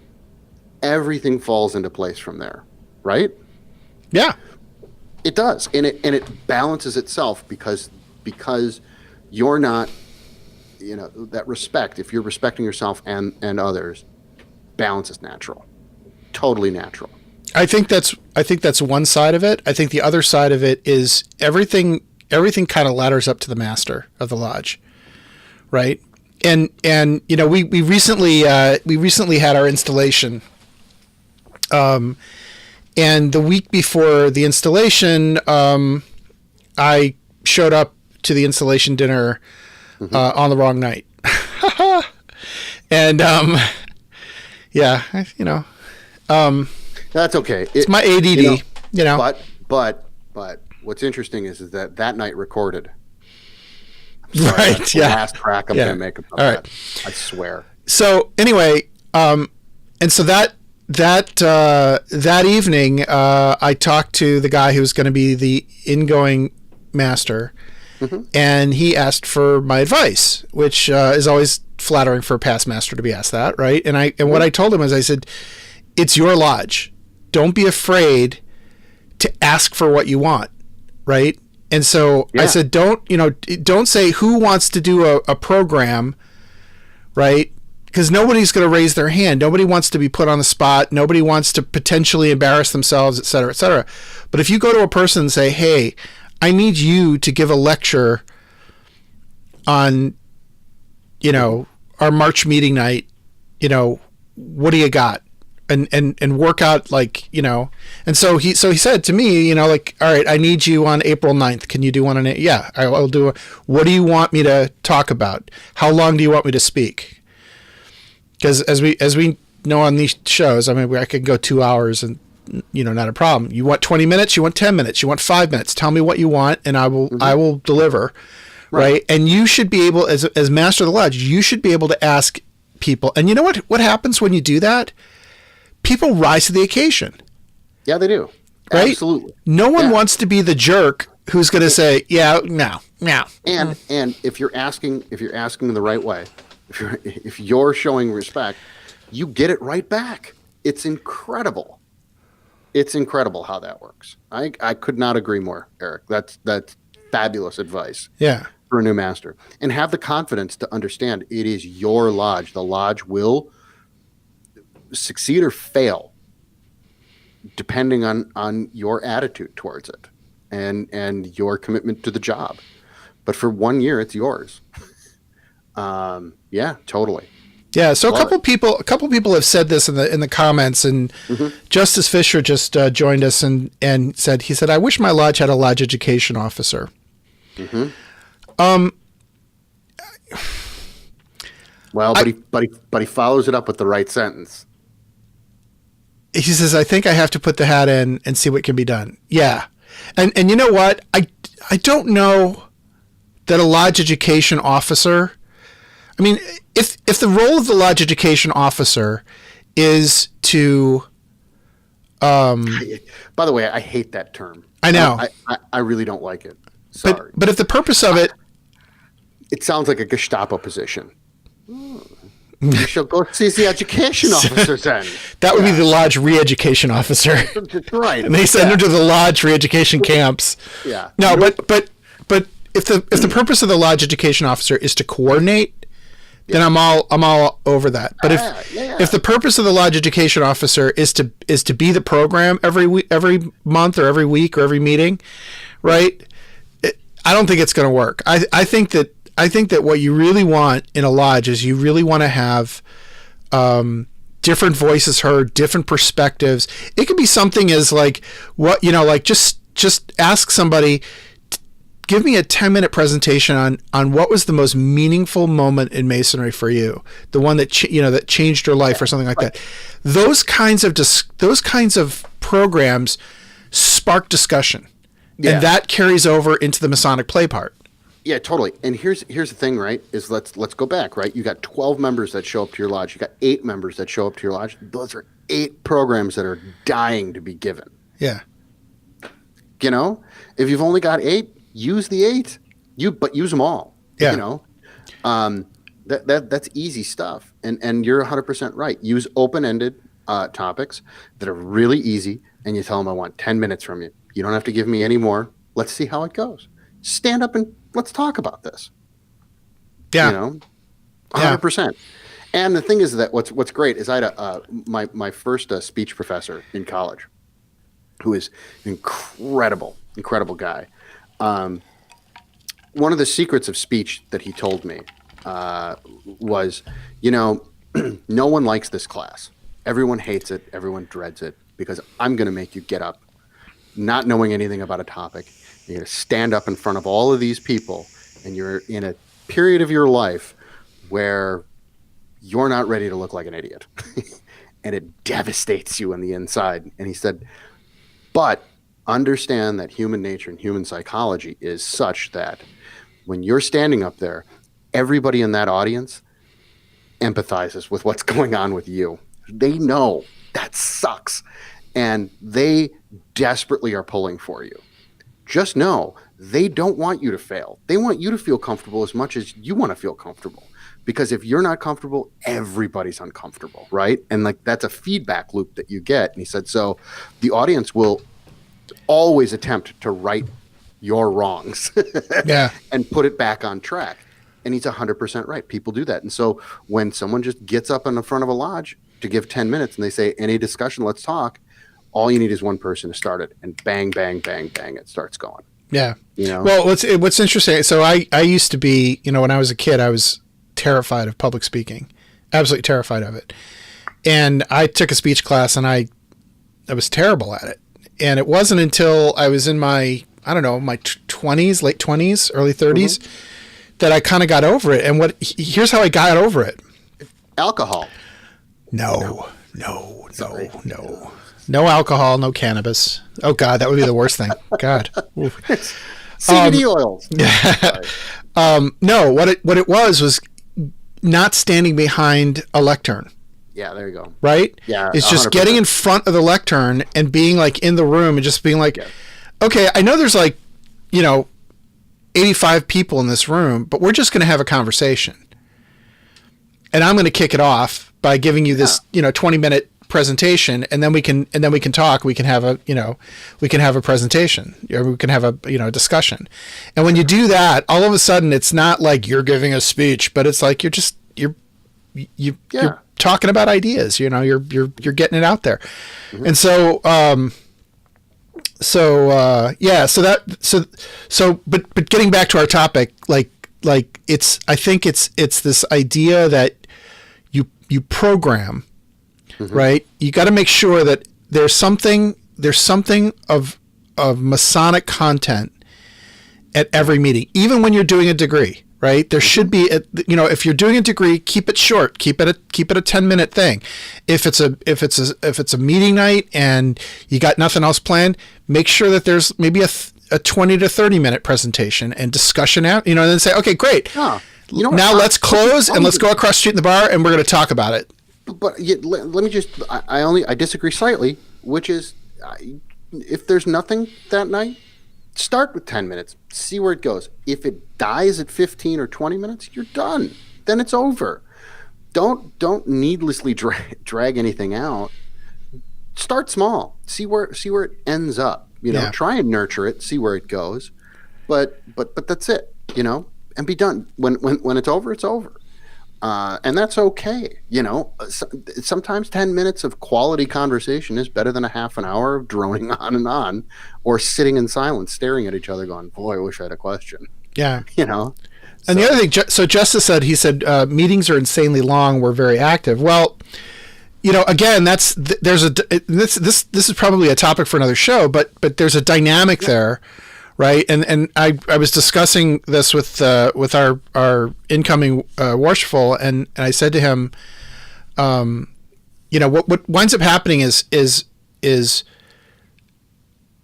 everything falls into place from there, right? Yeah, it does, and it balances itself because you're not, that respect, if you're respecting yourself and others, balance is natural, totally natural. I think that's one side of it. I think the other side of it is everything kind of ladders up to the master of the lodge, right? And we recently had our installation, and the week before the installation, I showed up to the installation dinner on the wrong night. And that's okay. It's my ADD, But what's interesting is that night recorded. Sorry, right. That's the last track I'm going to make about that. I swear. So anyway, and so that evening, I talked to the guy who was going to be the ingoing master, and he asked for my advice, which is always flattering for a past master to be asked that, right? And what I told him is, I said, it's your lodge. Don't be afraid to ask for what you want, right? And so I said, don't say who wants to do a program, right? Because nobody's going to raise their hand. Nobody wants to be put on the spot. Nobody wants to potentially embarrass themselves, et cetera, et cetera. But if you go to a person and say, hey, I need you to give a lecture on our March meeting night, what do you got? And work out and so he said to me, all right, I need you on April 9th. Can you do one yeah, I'll do it. What do you want me to talk about? How long do you want me to speak? Because as we know on these shows, I mean, I could go 2 hours and, not a problem. You want 20 minutes? You want 10 minutes? You want 5 minutes? Tell me what you want and I will deliver. Right. And you should be able, as master of the lodge, you should be able to ask people. And you know what happens when you do that? People rise to the occasion. Yeah, they do. Right? Absolutely. No one wants to be the jerk who's going to say, "Yeah, no." And if you're asking the right way, if you're showing respect, you get it right back. It's incredible. It's incredible how that works. I could not agree more, Eric. That's fabulous advice. Yeah. For a new master, and have the confidence to understand it is your lodge. The lodge will succeed or fail depending on your attitude towards it and your commitment to the job. But for 1 year, it's yours. Yeah, totally. Yeah. So a couple people have said this in the comments, and Justice Fisher just joined us and said, I wish my lodge had a lodge education officer. Well, but he follows it up with the right sentence. He says, I think I have to put the hat in and see what can be done. Yeah. And you know what? I don't know that a lodge education officer, I mean, if the role of the lodge education officer is to, by the way, I hate that term. I know. I really don't like it. Sorry. But if the purpose of it, it sounds like a Gestapo position. You shall go see the education officers then. That would be the lodge re-education officer. That's right. And they send them to the lodge re-education camps. Yeah. No, but if the purpose of the lodge education officer is to coordinate, then I'm all over that. But if the purpose of the lodge education officer is to be the program every month or every week or every meeting, right? I don't think it's going to work. I think that what you really want in a lodge is you really want to have different voices heard, different perspectives. It could be something as just ask somebody, give me a 10-minute presentation on what was the most meaningful moment in Masonry for you, the one that that changed your life or something like that. Those kinds of programs spark discussion, and that carries over into the Masonic play part. Yeah, totally. And here's the thing, right? Is let's go back, right? You got 12 members that show up to your lodge. You got 8 members that show up to your lodge. Those are 8 programs that are dying to be given. Yeah. If you've only got 8, use the 8. But use them all. Yeah. That's easy stuff. And you're 100% right. Use open-ended topics that are really easy, and you tell them, I want 10 minutes from you. You don't have to give me any more. Let's see how it goes. Stand up and let's talk about this. Yeah. 100%. And the thing is that what's great is I had my first speech professor in college, who is an incredible guy. One of the secrets of speech that he told me was, no one likes this class. Everyone hates it. Everyone dreads it because I'm going to make you get up, not knowing anything about a topic. You're going to stand up in front of all of these people, and you're in a period of your life where you're not ready to look like an idiot. And it devastates you on the inside. And he said, but understand that human nature and human psychology is such that when you're standing up there, everybody in that audience empathizes with what's going on with you. They know that sucks. And they desperately are pulling for you. Just know they don't want you to fail. They want you to feel comfortable as much as you want to feel comfortable. Because if you're not comfortable, everybody's uncomfortable, right? And that's a feedback loop that you get. And he said, so the audience will always attempt to right your wrongs and put it back on track. And he's 100% right. People do that. And so when someone just gets up in the front of a lodge to give 10 minutes and they say, any discussion, let's talk, all you need is one person to start it, and bang, bang, bang, bang, it starts going. Yeah. Well, what's interesting. So I used to be, when I was a kid, I was terrified of public speaking, absolutely terrified of it. And I took a speech class, and I was terrible at it. And it wasn't until I was in my 20s, late 20s, early 30s, that I kind of got over it. And here's how I got over it. Alcohol. No alcohol, no cannabis. Oh God, that would be the worst thing. God. CBD oils. No, what it was not standing behind a lectern. Yeah, there you go. Right? Yeah. It's just 100%. getting in front of the lectern and being like in the room and just being like, okay, I know there's 85 people in this room, but we're just going to have a conversation. And I'm going to kick it off by giving you this, 20-minute presentation, and then we can talk. We can have a presentation, or we can have a discussion. And when you do that, all of a sudden, it's not like you're giving a speech, but it's like you're talking about ideas. You're getting it out there. And so but getting back to our topic, I think it's this idea that you program, right? You got to make sure that there's something of Masonic content at every meeting, even when you're doing a degree, right? There should be, if you're doing a degree, keep it short, keep it a 10-minute thing. If it's a meeting night and you got nothing else planned, make sure that there's maybe a 20 to 30-minute presentation and discussion out, and then say, okay, great. Now let's close and let's go across the street in the bar and we're going to talk about it. But let me just, I disagree slightly, which is if there's nothing that night, start with 10 minutes, see where it goes. If it dies at 15 or 20 minutes, you're done. Then it's over. Don't needlessly drag anything out. Start small. See where it ends up. Try and nurture it, see where it goes. But that's it, and be done. When it's over, it's over. And that's okay. Sometimes 10 minutes of quality conversation is better than a half an hour of droning on or sitting in silence, staring at each other going, boy, I wish I had a question. Yeah. And the other thing, so Justice said, meetings are insanely long. We're very active. Well, again, this is probably a topic for another show, but there's a dynamic there. Right. And I was discussing this with our incoming worshipful, and I said to him, what winds up happening is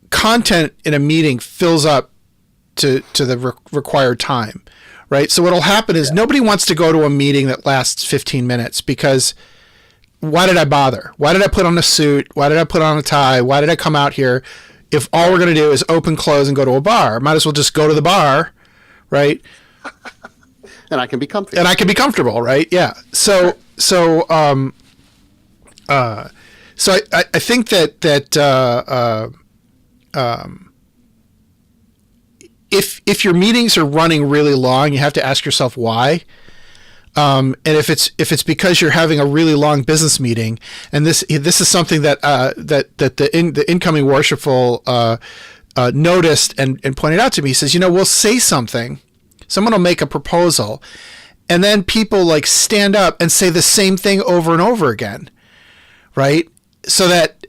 content in a meeting fills up to the required time. Right. So what'll happen is nobody wants to go to a meeting that lasts 15 minutes because why did I bother? Why did I put on a suit? Why did I put on a tie? Why did I come out here? If all we're going to do is open, close, and go to a bar, might as well just go to the bar, right? And I can be comfy. And I can be comfortable, right? Yeah. So I think that if your meetings are running really long, you have to ask yourself why. And if it's because you're having a really long business meeting, and this is something that the incoming worshipful noticed and pointed out to me. He says, we'll say something, someone will make a proposal, and then people stand up and say the same thing over and over again, right? So that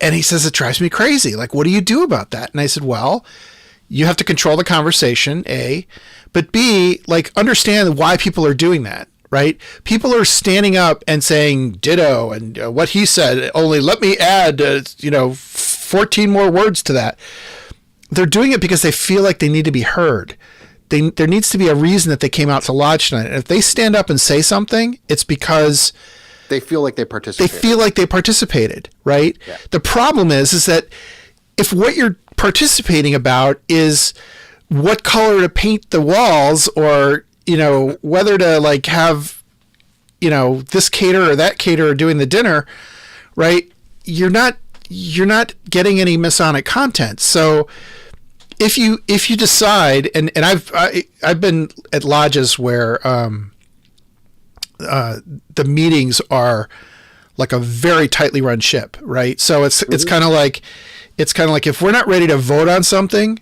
and he says it drives me crazy. What do you do about that? And I said, well, you have to control the conversation, A, but B, understand why people are doing that, right? People are standing up and saying ditto and what he said, only let me add, 14 more words to that. They're doing it because they feel like they need to be heard. There needs to be a reason that they came out to lodge tonight. And if they stand up and say something, it's because they feel like they participated. Right? Yeah. The problem is that if what you're participating about is what color to paint the walls, or whether to have this caterer or that caterer doing the dinner, right? You're not getting any Masonic content. So if you decide, and I've been at lodges where the meetings are like a very tightly run ship, right? So it's kind of like if we're not ready to vote on something,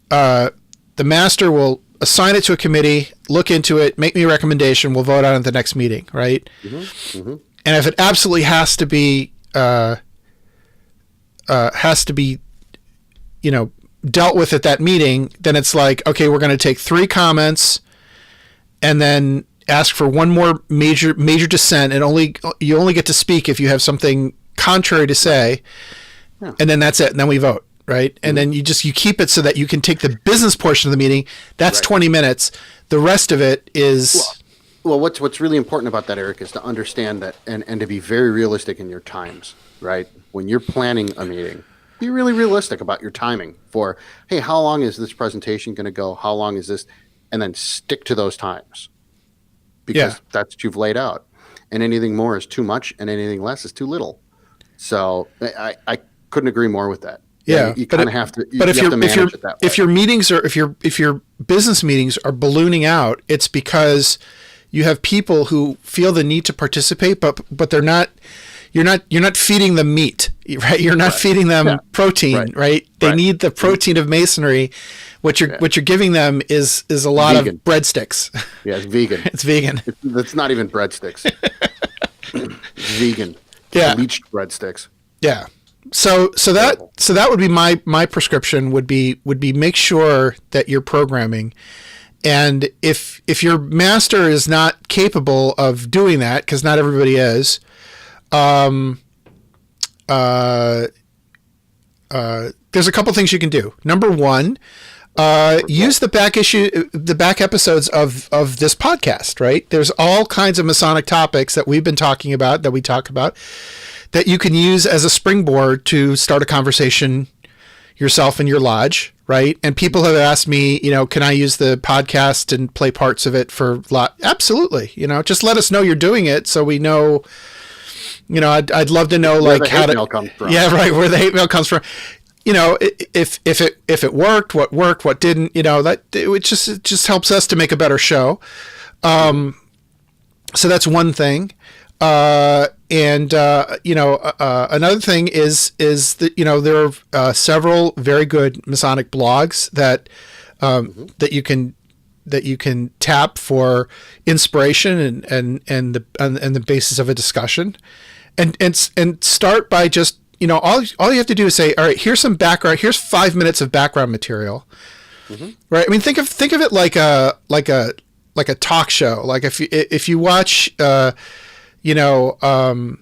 the master will assign it to a committee, look into it, make me a recommendation. We'll vote on it at the next meeting, right? And if it absolutely has to be, dealt with at that meeting, then it's like, okay, we're going to take 3 comments and then ask for one more major dissent, and you only get to speak if you have something contrary to say, and then that's it, and then we vote, right? And then you keep it so that you can take the business portion of the meeting. That's 20 minutes. The rest of it is... Well, what's really important about that, Eric, is to understand that and to be very realistic in your times, right? When you're planning a meeting, be really realistic about your timing for, hey, how long is this presentation going to go? How long is this? And then stick to those times, because that's what you've laid out. And anything more is too much, and anything less is too little. So I couldn't agree more with that. Yeah, you kind of have to. But if your meetings are if your business meetings are ballooning out, it's because you have people who feel the need to participate, but they're not. You're not feeding them meat, right? You're not feeding them protein, right? They need the protein of Masonry. What you're giving them is a lot of breadsticks. Yeah, it's vegan. It's vegan. It's not even breadsticks. It's vegan. Yeah, bleached breadsticks. Yeah. So that would be my prescription would be make sure that you're programming. And if your master is not capable of doing that, because not everybody is, there's a couple things you can do. Number one, use the back episodes of this podcast, right? There's all kinds of Masonic topics that we've been talking about, that we talk about, that you can use as a springboard to start a conversation yourself in your lodge, right? And people have asked me, can I use the podcast and play parts of it for Absolutely. Just let us know you're doing it so we know. I'd love to know where like the hate mail comes from. Yeah, right. Where the hate mail comes from. If it worked, what didn't. That it just helps us to make a better show. So that's one thing. Another thing is that there are several very good Masonic blogs that you can tap for inspiration and the basis of a discussion, and start by just all you have to do is say, all right, here's some background, here's 5 minutes of background material, right? I mean, think of it like a talk show. Like if you watch like an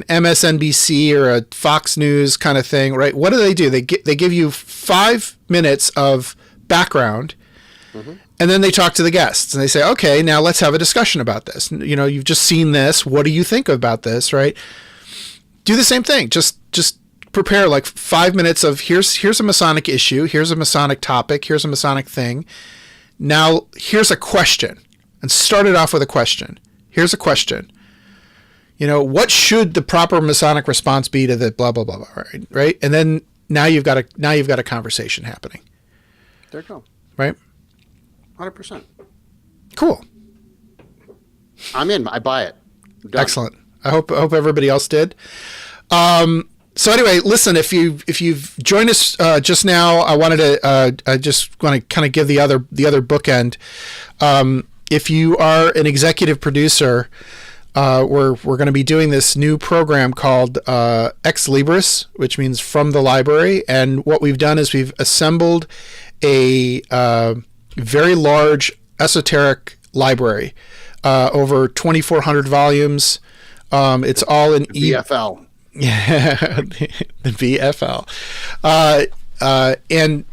MSNBC or a Fox News kind of thing, right? What do? They give you 5 minutes of background. And then they talk to the guests and they say, okay, now let's have a discussion about this. You've just seen this. What do you think about this? Right. Do the same thing. Just prepare like 5 minutes of here's a Masonic issue. Here's a Masonic topic. Here's a Masonic thing. Now here's a question, and start it off with a question. Here's a question. What should the proper Masonic response be to the blah, blah, blah, blah, right? And then now you've got a conversation happening. There you go. Right. 100%. Cool. I'm in. I buy it. Done. Excellent. I hope everybody else did. So anyway, listen, if you've joined us just now, I just want to kind of give the other bookend. If you are an executive producer, we're going to be doing this new program called Ex Libris, which means from the library. And what we've done is we've assembled a very large esoteric library, over 2,400 volumes. It's all in VFL. Yeah, the VFL. And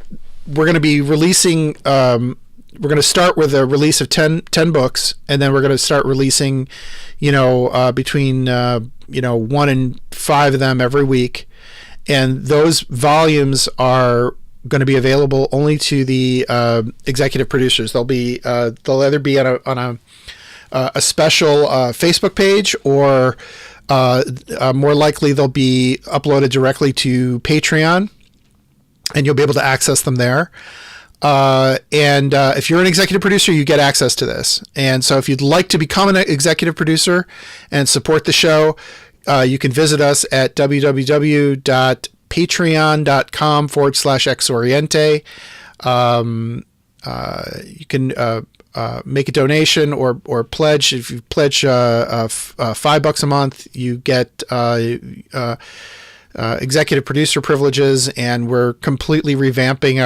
we're going to be releasing, we're going to start with a release of 10 books, and then we're going to start releasing, between, 1 and 5 of them every week. And those volumes are going to be available only to the executive producers. They'll either be on a special Facebook page, or more likely they'll be uploaded directly to Patreon, and you'll be able to access them there. And if you're an executive producer, you get access to this. And so if you'd like to become an executive producer and support the show, you can visit us at www.patreon.com/X-Oriente. you can make a donation or pledge. If you pledge $5 a month, you get executive producer privileges, and we're completely revamping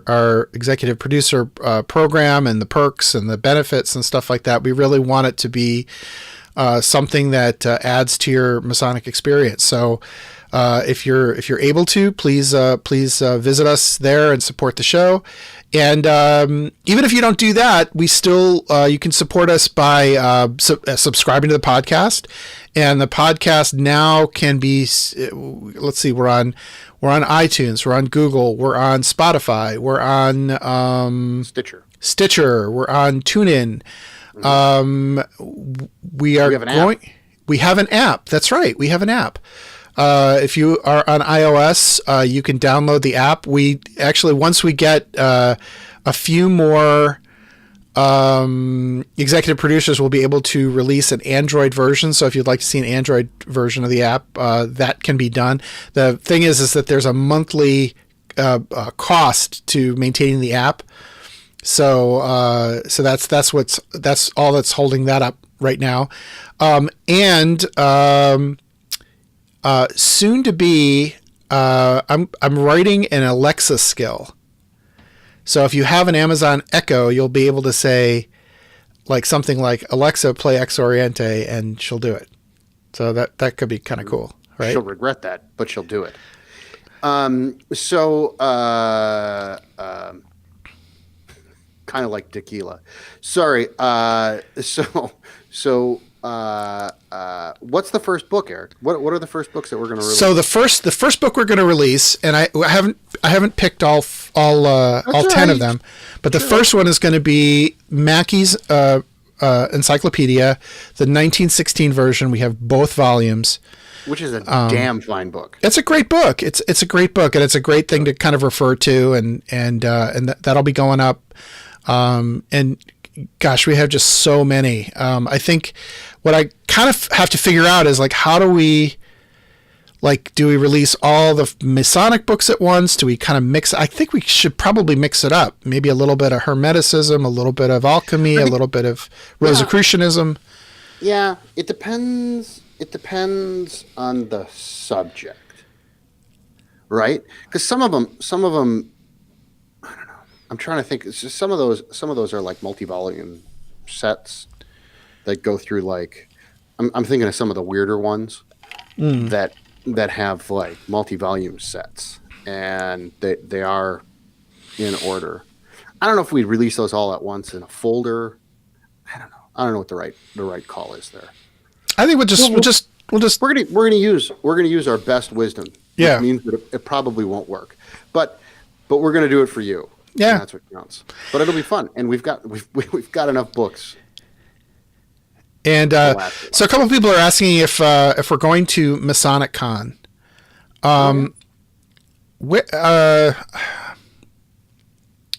our executive producer program and the perks and the benefits and stuff like that. We really want it to be something that adds to your Masonic experience. So if you're able to, please visit us there and support the show. And even if you don't do that, we still you can support us by subscribing to the podcast. And the podcast now can be, let's see, we're on iTunes, we're on Google, we're on Spotify, we're on Stitcher, we're on TuneIn. We have an app. That's right. We have an app. If you are on iOS, you can download the app. We actually, once we get a few more executive producers, will be able to release an Android version. So if you'd like to see an Android version of the app, that can be done. The thing is that there's a monthly cost to maintaining the app. So that's all that's holding that up right now. Soon to be, I'm writing an Alexa skill. So if you have an Amazon Echo, you'll be able to say something like, Alexa, play X-Oriente, and she'll do it. So that could be kind of cool, right? She'll regret that, but she'll do it. Kind of like tequila. Sorry. What's the first book, Eric? What are the first books that we're going to release? So the first book we're going to release, and I haven't picked all 10 of them, but the first one is going to be Mackey's Encyclopedia, the 1916 version. We have both volumes, which is a damn fine book. It's a great book. It's a great book, and it's a great thing to kind of refer to, and that'll be going up. And gosh, we have just so many. I think what I kind of have to figure out is how do we release all the Masonic books at once? Do we kind of mix? I think we should probably mix it up. Maybe a little bit of Hermeticism, a little bit of alchemy, a little bit of Rosicrucianism. Yeah, it depends. It depends on the subject, right? Because some of them, I don't know. I'm trying to think. It's just some of those are like multi-volume sets that go through I'm thinking of some of the weirder ones that have multi-volume sets, and they are in order. I don't know if we release those all at once in a folder. I don't know what the right call is there. I think we're gonna use our best wisdom. Yeah, which means that it probably won't work, but we're gonna do it for you. Yeah, and that's what counts. But it'll be fun, and we've got enough books. And so a couple of people are asking if we're going to Masonic Con.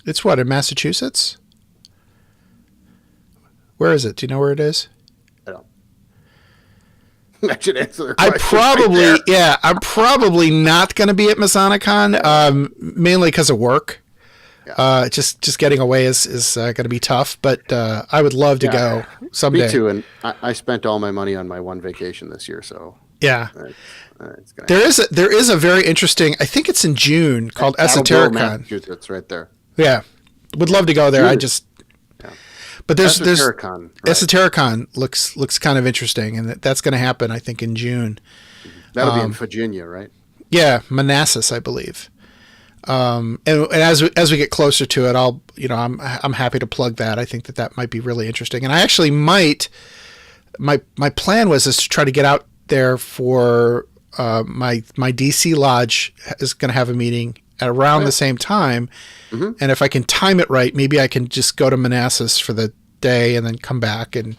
It's what, in Massachusetts? Where is it? Do you know where it is? I don't. I should answer the question. I'm probably not going to be at Masonic Con, mainly because of work. Yeah. Just getting away is going to be tough, but I would love to go someday. Me too, and I spent all my money on my one vacation this year, so yeah. It's gonna there is a very interesting, I think it's in June, called Esotericon. Massachusetts, right there. Yeah, would love to go there. But there's Esotericon. Right. Esotericon looks kind of interesting, and that's going to happen, I think, in June. That'll be in Virginia, right? Yeah, Manassas, I believe. And as we get closer to it, I'm happy to plug that. I think that might be really interesting, and I actually might. My plan was to try to get out there for my DC lodge is going to have a meeting at around the same time, and if I can time it right, maybe I can just go to Manassas for the day and then come back, and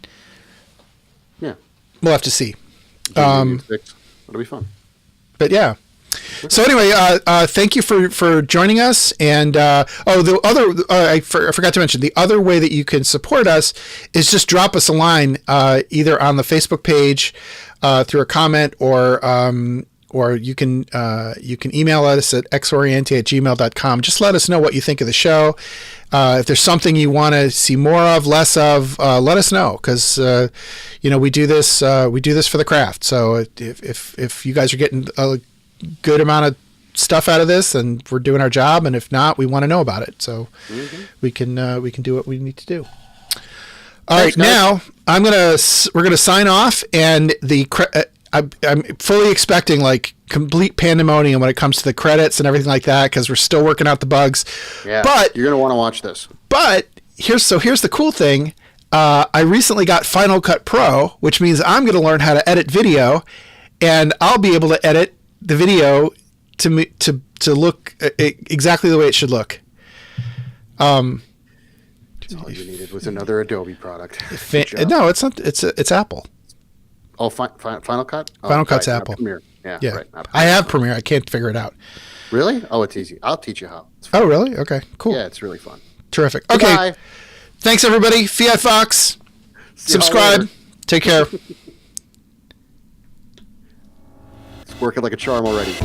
we'll have to see. It'll be fun. But yeah. So anyway, thank you for joining us. And the other I forgot to mention, the other way that you can support us is just drop us a line either on the Facebook page through a comment or or you can email us at xoriente@gmail.com. Just let us know what you think of the show. If there's something you want to see more of, less of, let us know, because we do this for the craft. So if you guys are getting a good amount of stuff out of this, and we're doing our job, and if not, we want to know about it, so we can do what we need to do. All right, now we're gonna sign off, and I'm fully expecting like complete pandemonium when it comes to the credits and everything like that, because we're still working out the bugs. Yeah, but you're gonna want to watch this. But here's the cool thing. I recently got Final Cut Pro, which means I'm going to learn how to edit video, and I'll be able to edit the video to look exactly the way it should look. All you needed was another Adobe product. No, it's not. It's Apple. Oh, Final Cut. Oh, Final Cut's Apple. Premiere. Yeah. Right. I have Premiere. I can't figure it out. Really? Oh, it's easy. I'll teach you how. Oh, really? Okay. Cool. Yeah, it's really fun. Terrific. Okay. Goodbye. Thanks, everybody. Fiat Fox. Subscribe. Take care. It's working like a charm already.